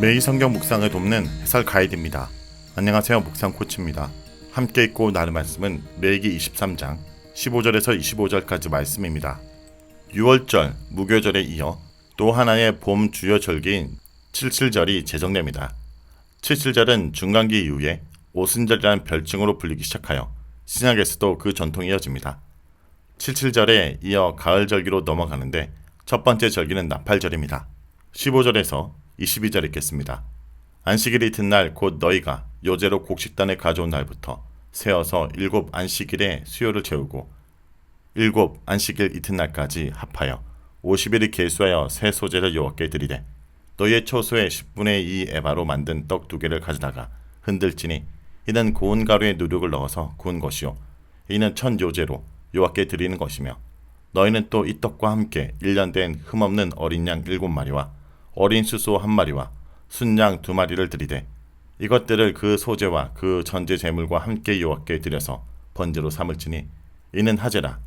매일 성경 묵상을 돕는 해설 가이드입니다. 안녕하세요. 묵상 코치입니다. 함께 읽고 나눌 말씀은 레위기 23장 15절에서 25절까지 말씀입니다. 6월절 무교절에 이어 또 하나의 봄 주요 절기인 칠칠절이 제정됩니다. 칠칠절은 중간기 이후에 오순절이라는 별칭으로 불리기 시작하여 신약에서도 그 전통이 이어집니다. 칠칠절에 이어 가을절기로 넘어가는데 첫 번째 절기는 나팔절입니다. 15절에서 22절 읽겠습니다. 안식일 이튿날 곧 너희가 요제로 곡식단을 가져온 날부터 세어서 7 안식일에 수요를 채우고 7 안식일 이튿날까지 합하여 50일을 계수하여 새 소제를 여호와께 드리되 너희의 초소의 10분의 2 에바로 만든 떡 2개를 가져다가 흔들지니 이는 고운 가루에 누룩을 넣어서 구운 것이요 이는 첫 요제로 여호와께 드리는 것이며 너희는 또 이 떡과 함께 1년 된 흠없는 어린 양 7마리와 어린 수소 1마리와 순양 2마리를 드리되 이것들을 그 소제와 그 전제 제물과 함께 여호와께 드려서 번제로 삼을지니 이는 하제라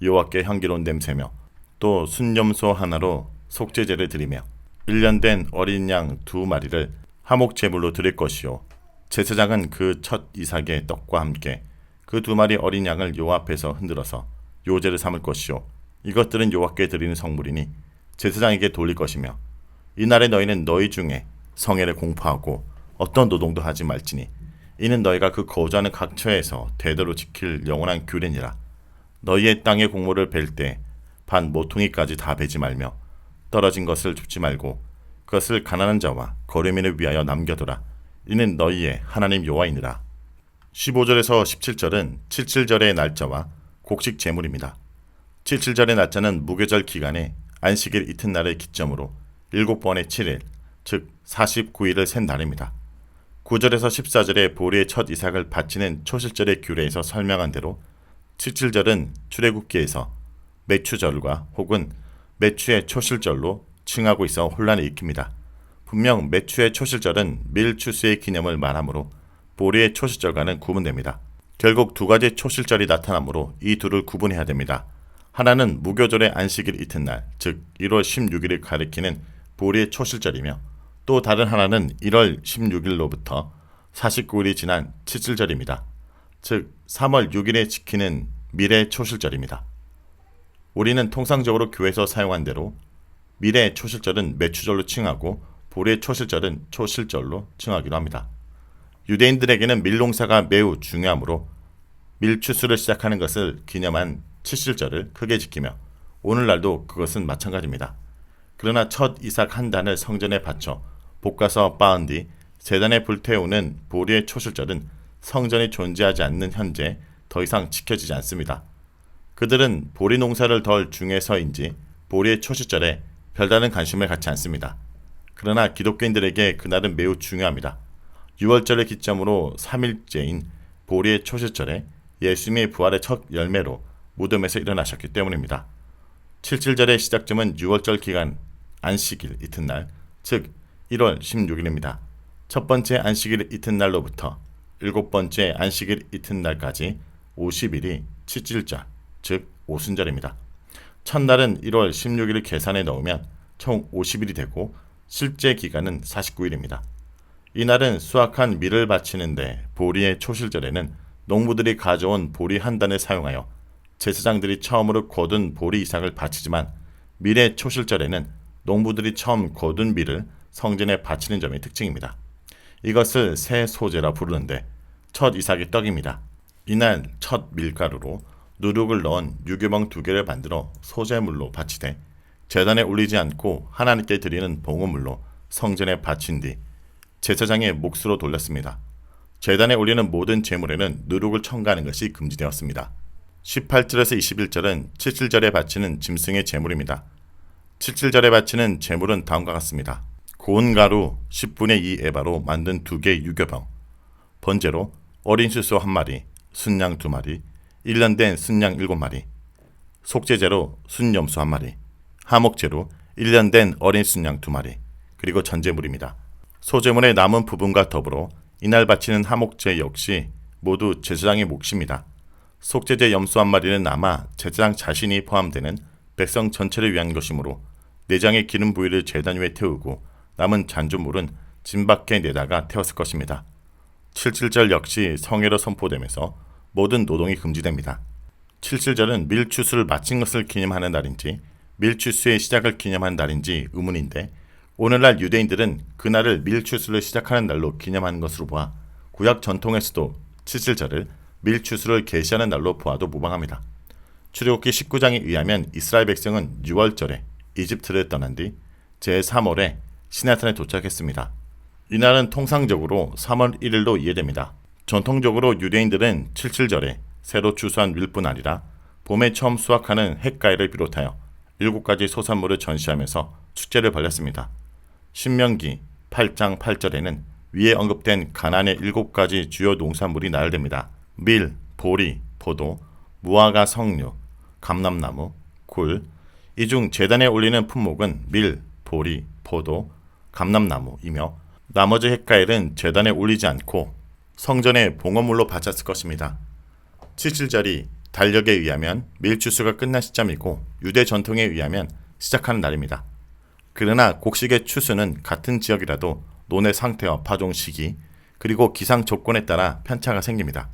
여호와께 향기로운 냄새며 또 순염소 하나로 속죄제를 드리며 1년 된 어린 양 2마리를 화목 제물로 드릴 것이요 제사장은 그 첫 이삭의 떡과 함께 그 2마리 어린 양을 여호와 앞에서 흔들어서 요제를 삼을 것이요 이것들은 여호와께 드리는 성물이니 제사장에게 돌릴 것이며 이날에 너희는 너희 중에 성회를 공포하고 어떤 노동도 하지 말지니 이는 너희가 그 거주하는 각 처에서 대대로 지킬 영원한 규례니라. 너희의 땅의 곡물을 벨 때 반 모퉁이까지 다 베지 말며 떨어진 것을 줍지 말고 그것을 가난한 자와 거류민을 위하여 남겨두라. 이는 너희의 하나님 여호와이니라. 15절에서 17절은 칠칠절의 날짜와 곡식 제물입니다. 칠칠절의 날짜는 무교절 기간에 안식일 이튿날을 기점으로 7번의 7일, 즉 49일을 센 날입니다. 9절에서 14절에 보리의 첫 이삭을 바치는 초실절의 규례에서 설명한 대로 칠칠절은 출애굽기에서 매추절과 혹은 매추의 초실절로 칭하고 있어 혼란을 일으킵니다. 분명 매추의 초실절은 밀추수의 기념을 말하므로 보리의 초실절과는 구분됩니다. 결국 두 가지 초실절이 나타나므로 이 둘을 구분해야 됩니다. 하나는 무교절의 안식일 이튿날, 즉 1월 16일을 가리키는 보리의 초실절이며 또 다른 하나는 1월 16일로부터 49일이 지난 칠칠절입니다. 즉 3월 6일에 지키는 밀의 초실절입니다. 우리는 통상적으로 교회에서 사용한 대로 밀의 초실절은 매추절로 칭하고 보리의 초실절은 초실절로 칭하기로 합니다. 유대인들에게는 밀농사가 매우 중요하므로 밀추수를 시작하는 것을 기념한 칠실절을 크게 지키며 오늘날도 그것은 마찬가지입니다. 그러나 첫 이삭 한 단을 성전에 바쳐 볶아서 빻은 뒤 제단에 불태우는 보리의 초실절은 성전이 존재하지 않는 현재 더 이상 지켜지지 않습니다. 그들은 보리 농사를 덜 중해서인지 보리의 초실절에 별다른 관심을 갖지 않습니다. 그러나 기독교인들에게 그날은 매우 중요합니다. 6월절을 기점으로 3일째인 보리의 초실절에 예수님의 부활의 첫 열매로 무덤에서 일어나셨기 때문입니다. 칠칠절의 시작점은 6월절 기간 안식일 이튿날, 즉 1월 16일입니다. 첫 번째 안식일 이튿날로부터 7번째 안식일 이튿날까지 50일이 칠칠절, 즉 오순절입니다. 첫날은 1월 16일을 계산해 넣으면 총 50일이 되고 실제 기간은 49일입니다. 이날은 수확한 밀을 바치는데 보리의 초실절에는 농부들이 가져온 보리 한 단을 사용하여 제사장들이 처음으로 거둔 보리 이삭을 바치지만 밀의 초실절에는 농부들이 처음 거둔 밀을 성전에 바치는 점이 특징입니다. 이것을 새 소제라 부르는데 첫 이삭의 떡입니다. 이날 첫 밀가루로 누룩을 넣은 유교병 2개를 만들어 소제물로 바치되 제단에 올리지 않고 하나님께 드리는 봉헌물로 성전에 바친 뒤 제사장의 몫으로 돌렸습니다. 제단에 올리는 모든 제물에는 누룩을 첨가하는 것이 금지되었습니다. 18절에서 21절은 칠칠절에 바치는 짐승의 제물입니다. 칠칠절에 바치는 제물은 다음과 같습니다. 고운 가루 10분의 2 에바로 만든 2개 유교병, 번제로 어린 수소 1마리, 순양 2마리, 1년 된 순양 7마리, 속죄제로 순염소 1마리, 하목제로 1년 된 어린 순양 2마리, 그리고 전제물입니다. 소제물의 남은 부분과 더불어 이날 바치는 하목제 역시 모두 제사장의 몫입니다. 속죄제 염소 한 마리는 남아 제사장 자신이 포함되는 백성 전체를 위한 것이므로 내장의 기름 부위를 제단 위에 태우고 남은 잔주물은 진 밖에 내다가 태웠을 것입니다. 77절 역시 성회로 선포되면서 모든 노동이 금지됩니다. 77절은 밀추수를 마친 것을 기념하는 날인지 밀추수의 시작을 기념하는 날인지 의문인데, 오늘날 유대인들은 그날을 밀추수를 시작하는 날로 기념하는 것으로 보아 구약 전통에서도 77절을 밀추수를 계시하는 날로 보아도 무방합니다. 출애굽기 19장에 의하면 이스라엘 백성은 6월절에 이집트를 떠난 뒤 제3월에 시내산에 도착했습니다. 이날은 통상적으로 3월 1일로 이해됩니다. 전통적으로 유대인들은 77절에 새로 추수한 밀뿐 아니라 봄에 처음 수확하는 햇가위를 비롯하여 7가지 소산물을 전시하면서 축제를 벌였습니다. 신명기 8장 8절에는 위에 언급된 가나안의 7가지 주요 농산물이 나열됩니다. 밀, 보리, 포도, 무화과, 석류, 감람나무, 굴. 이 중 제단에 올리는 품목은 밀, 보리, 포도, 감람나무이며 나머지 햇가일은 제단에 올리지 않고 성전에 봉헌물로 바쳤을 것입니다. 77절이 달력에 의하면 밀추수가 끝난 시점이고 유대 전통에 의하면 시작하는 날입니다. 그러나 곡식의 추수는 같은 지역이라도 논의 상태와 파종 시기 그리고 기상 조건에 따라 편차가 생깁니다.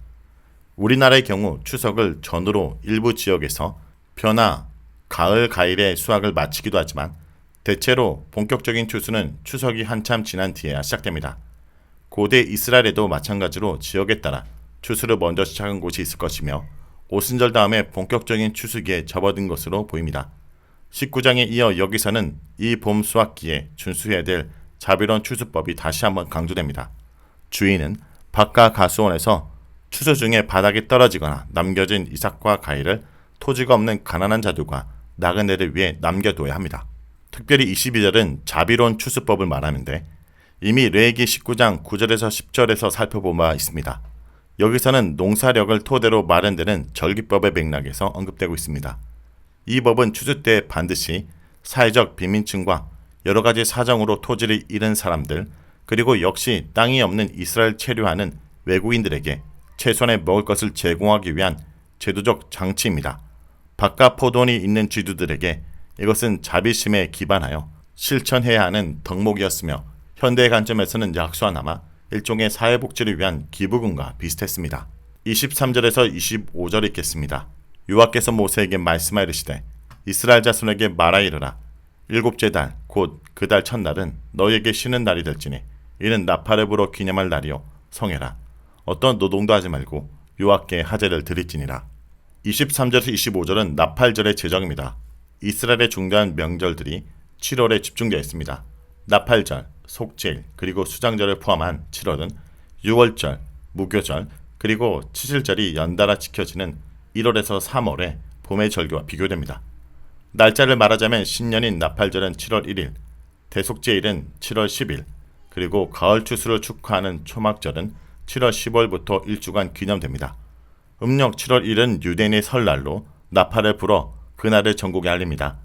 우리나라의 경우 추석을 전후로 일부 지역에서 벼나 가을 가을에 수확을 마치기도 하지만 대체로 본격적인 추수는 추석이 한참 지난 뒤에야 시작됩니다. 고대 이스라엘에도 마찬가지로 지역에 따라 추수를 먼저 시작한 곳이 있을 것이며 오순절 다음에 본격적인 추수기에 접어든 것으로 보입니다. 19장에 이어 여기서는 이 봄 수확기에 준수해야 될 자비로운 추수법이 다시 한번 강조됩니다. 주인은 밭과 가수원에서 추수 중에 바닥에 떨어지거나 남겨진 이삭과 가위를 토지가 없는 가난한 자들과 나그네를 위해 남겨둬야 합니다. 특별히 22절은 자비로운 추수법을 말하는데 이미 레위기 19장 9절에서 10절에서 살펴본 바 있습니다. 여기서는 농사력을 토대로 마련되는 절기법의 맥락에서 언급되고 있습니다. 이 법은 추수 때 반드시 사회적 빈민층과 여러 가지 사정으로 토지를 잃은 사람들 그리고 역시 땅이 없는 이스라엘 체류하는 외국인들에게 최소한의 먹을 것을 제공하기 위한 제도적 장치입니다. 밭과 포도원이 있는 쥐두들에게 이것은 자비심에 기반하여 실천해야 하는 덕목이었으며 현대의 관점에서는 약수하나마 일종의 사회복지를 위한 기부금과 비슷했습니다. 23절에서 25절 읽겠습니다. 여호와께서 모세에게 말씀하여 이르시되 이스라엘 자손에게 말하여 이르라. 일곱째 달 곧 그 달 첫날은 너희에게 쉬는 날이 될지니 이는 나팔을 기념할 날이요 성회라. 어떤 노동도 하지 말고 여호와께 하제를 드릴지니라. 23절에서 25절은 나팔절의 제정입니다. 이스라엘의 중대한 명절들이 7월에 집중되어 있습니다. 나팔절, 속죄일, 그리고 수장절을 포함한 7월은 6월절, 무교절, 그리고 7일절이 연달아 지켜지는 1월에서 3월의 봄의 절기와 비교됩니다. 날짜를 말하자면 신년인 나팔절은 7월 1일, 대속죄일은 7월 10일, 그리고 가을 추수를 축하하는 초막절은 7월 10월부터 일주간 기념됩니다. 음력 7월 1일은 유대인의 설날로 나팔을 불어 그날을 전국에 알립니다.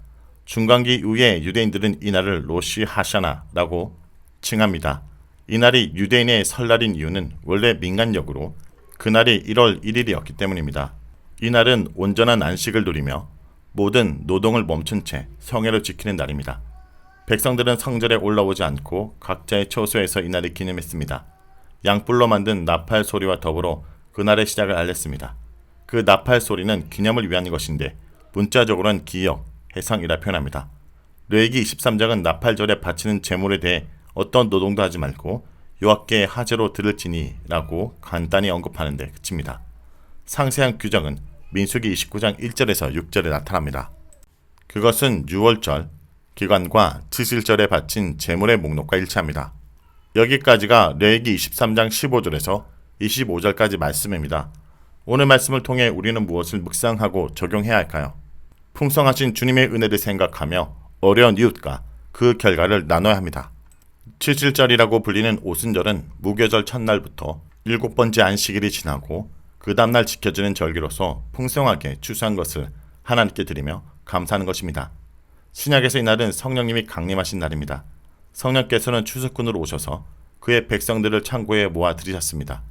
중간기 이후에 유대인들은 이날을 로시 하샤나라고 칭합니다. 이날이 유대인의 설날인 이유는 원래 민간력으로 그날이 1월 1일이었기 때문입니다. 이날은 온전한 안식을 누리며 모든 노동을 멈춘 채 성회를 지키는 날입니다. 백성들은 성전에 올라오지 않고 각자의 처소에서 이날을 기념했습니다. 양뿔로 만든 나팔 소리와 더불어 그날의 시작을 알렸습니다. 그 나팔 소리는 기념을 위한 것인데 문자적으로는 기억, 해상이라 표현합니다. 레위기 23장은 나팔절에 바치는 제물에 대해 어떤 노동도 하지 말고 여호와께 하제로 드릴지니 라고 간단히 언급하는데 그칩니다. 상세한 규정은 민수기 29장 1절에서 6절에 나타납니다. 그것은 6월절, 기관과 7일절에 바친 제물의 목록과 일치합니다. 여기까지가 레위기 23장 15절에서 25절까지 말씀입니다. 오늘 말씀을 통해 우리는 무엇을 묵상하고 적용해야 할까요? 풍성하신 주님의 은혜를 생각하며 어려운 이웃과 그 결과를 나눠야 합니다. 7일절이라고 불리는 오순절은 무교절 첫날부터 7번째 안식일이 지나고 그 다음날 지켜지는 절기로서 풍성하게 추수한 것을 하나님께 드리며 감사하는 것입니다. 신약에서 이날은 성령님이 강림하신 날입니다. 성령께서는 추수꾼으로 오셔서 그의 백성들을 창고에 모아 들이셨습니다.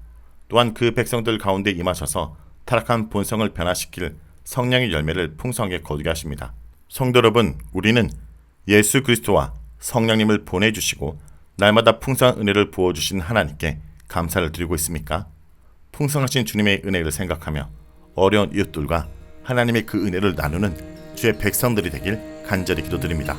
또한 그 백성들 가운데 임하셔서 타락한 본성을 변화시킬 성령의 열매를 풍성하게 거두게 하십니다. 성도 여러분, 우리는 예수 그리스도와 성령님을 보내주시고 날마다 풍성한 은혜를 부어주신 하나님께 감사를 드리고 있습니까? 풍성하신 주님의 은혜를 생각하며 어려운 이웃들과 하나님의 그 은혜를 나누는 주의 백성들이 되길 간절히 기도드립니다.